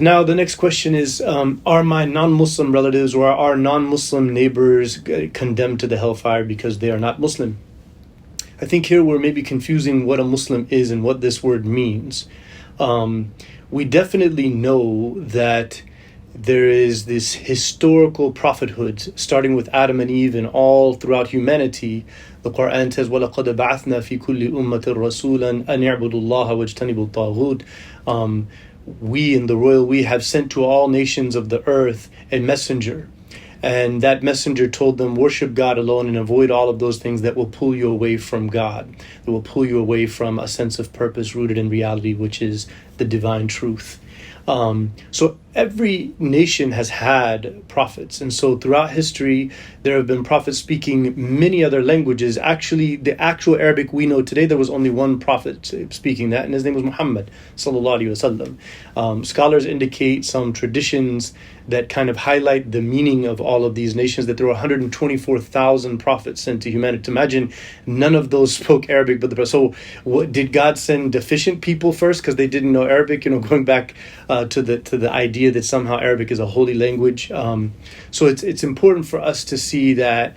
Now, the next question is, are my non-Muslim relatives or our non-Muslim neighbors condemned to the hellfire because they are not Muslim? I think here we're maybe confusing what a Muslim is and what this word means. We definitely know that there is this historical prophethood starting with Adam and Eve and all throughout humanity. The Quran says, وَلَقَدْ بَعَثْنَا فِي كُلِّ أُمَّةٍ رَسُولًا أَنْ يَعْبُدُوا اللَّهَ وَاجْتَنِبُوا الطَّاغُوتِ. We in the royal we have sent to all nations of the earth a messenger. And that messenger told them, worship God alone and avoid all of those things that will pull you away from God, that will pull you away from a sense of purpose rooted in reality, which is the divine truth. So every nation has had prophets. And so throughout history, there have been prophets speaking many other languages. Actually, the actual Arabic we know today, there was only one prophet speaking that, and his name was Muhammad, sallallahu alaihi wasallam. Scholars indicate some traditions that kind of highlight the meaning of all of these nations, that there were 124,000 prophets sent to humanity. Imagine none of those spoke Arabic, but did God send deficient people first because they didn't know Arabic? Going back to the idea that somehow Arabic is a holy language. So it's important for us to see that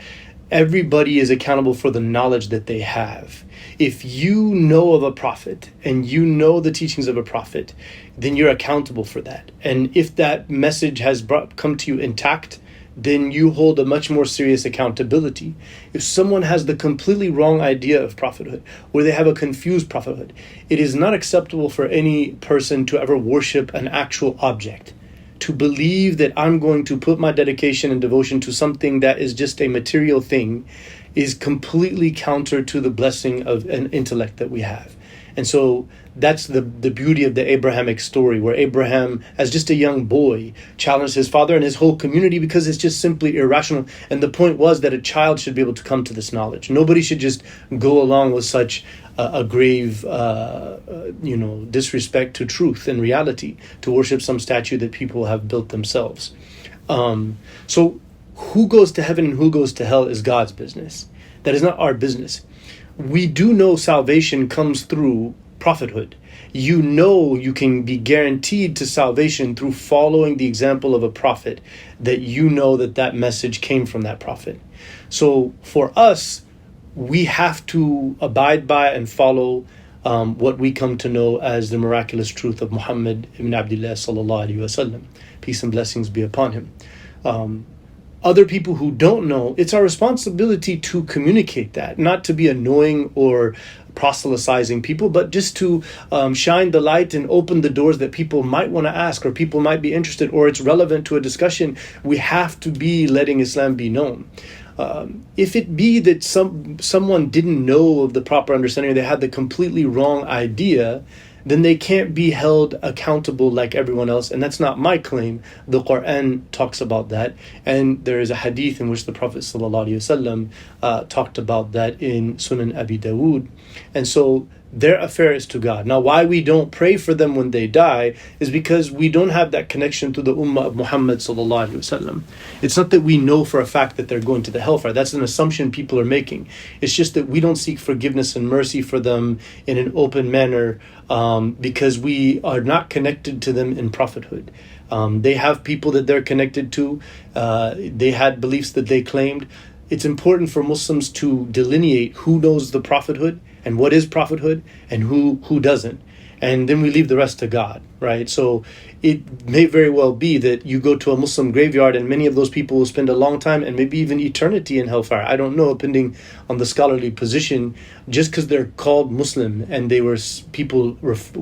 everybody is accountable for the knowledge that they have. If you know of a prophet and you know the teachings of a prophet, then you're accountable for that. And if that message has come to you intact, then you hold a much more serious accountability. If someone has the completely wrong idea of prophethood, or they have a confused prophethood, it is not acceptable for any person to ever worship an actual object. To believe that I'm going to put my dedication and devotion to something that is just a material thing is completely counter to the blessing of an intellect that we have. And so that's the beauty of the Abrahamic story, where Abraham, as just a young boy, challenged his father and his whole community because it's just simply irrational. And the point was that a child should be able to come to this knowledge. Nobody should just go along with such a grave, disrespect to truth and reality, to worship some statue that people have built themselves. So who goes to heaven and who goes to hell is God's business. That is not our business. We do know salvation comes through prophethood. You know you can be guaranteed to salvation through following the example of a prophet, that you know that message came from that prophet. So for us, we have to abide by and follow what we come to know as the miraculous truth of Muhammad ibn Abdullah sallallahu alaihi wasallam. Peace and blessings be upon him. Other people who don't know, it's our responsibility to communicate that, not to be annoying or proselytizing people, but just to shine the light and open the doors that people might want to ask, or people might be interested, or it's relevant to a discussion. We have to be letting Islam be known. If it be that someone didn't know of the proper understanding, or they had the completely wrong idea, then they can't be held accountable like everyone else. And that's not my claim. The Quran talks about that. And there is a hadith in which the Prophet ﷺ talked about that in Sunan Abi Dawood. And so their affair is to God. Now, why we don't pray for them when they die is because we don't have that connection to the ummah of Muhammad ﷺ. It's not that we know for a fact that they're going to the hellfire. That's an assumption people are making. It's just that we don't seek forgiveness and mercy for them in an open manner because we are not connected to them in prophethood. They have people that they're connected to. They had beliefs that they claimed. It's important for Muslims to delineate who knows the prophethood and what is prophethood and who doesn't. And then we leave the rest to God, right? So it may very well be that you go to a Muslim graveyard and many of those people will spend a long time and maybe even eternity in hellfire. I don't know, depending on the scholarly position. Just because they're called Muslim and they were people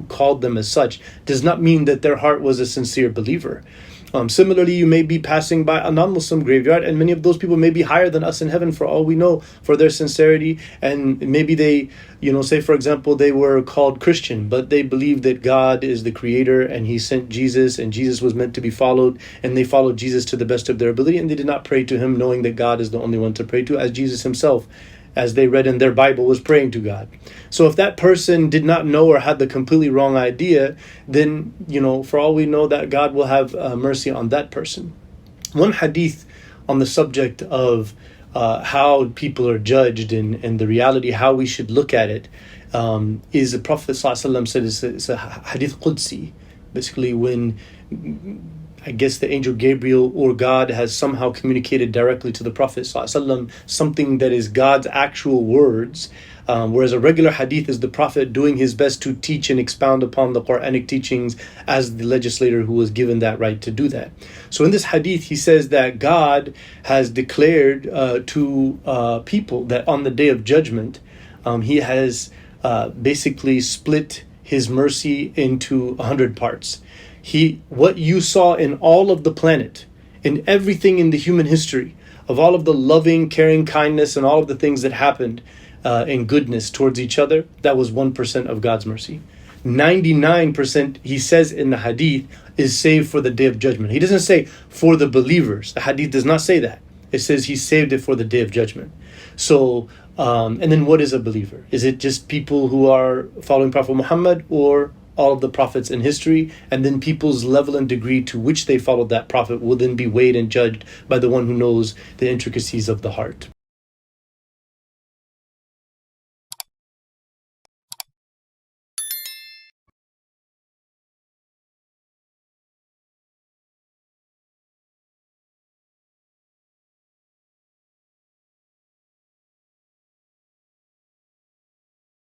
called them as such does not mean that their heart was a sincere believer. Similarly, you may be passing by a non-Muslim graveyard and many of those people may be higher than us in heaven for all we know, for their sincerity. And maybe they, say for example, they were called Christian, but they believe that God is the creator and he sent Jesus and Jesus was meant to be followed, and they followed Jesus to the best of their ability, and they did not pray to him knowing that God is the only one to pray to, as Jesus himself, as they read in their Bible, was praying to God. So if that person did not know or had the completely wrong idea, then, for all we know, that God will have mercy on that person. One hadith on the subject of how people are judged and the reality, how we should look at it, is the Prophet ﷺ said it's a hadith Qudsi. Basically, when I guess the angel Gabriel or God has somehow communicated directly to the Prophet ﷺ something that is God's actual words, whereas a regular hadith is the Prophet doing his best to teach and expound upon the Quranic teachings as the legislator who was given that right to do that. So in this hadith, he says that God has declared to people that on the Day of Judgment, he has basically split his mercy into 100 parts. What you saw in all of the planet, in everything in the human history, of all of the loving, caring, kindness, and all of the things that happened in goodness towards each other, that was 1% of God's mercy. 99%, he says in the hadith, is saved for the Day of Judgment. He doesn't say for the believers. The hadith does not say that. It says he saved it for the Day of Judgment. So, and then what is a believer? Is it just people who are following Prophet Muhammad, or all of the prophets in history? And then people's level and degree to which they followed that prophet will then be weighed and judged by the one who knows the intricacies of the heart.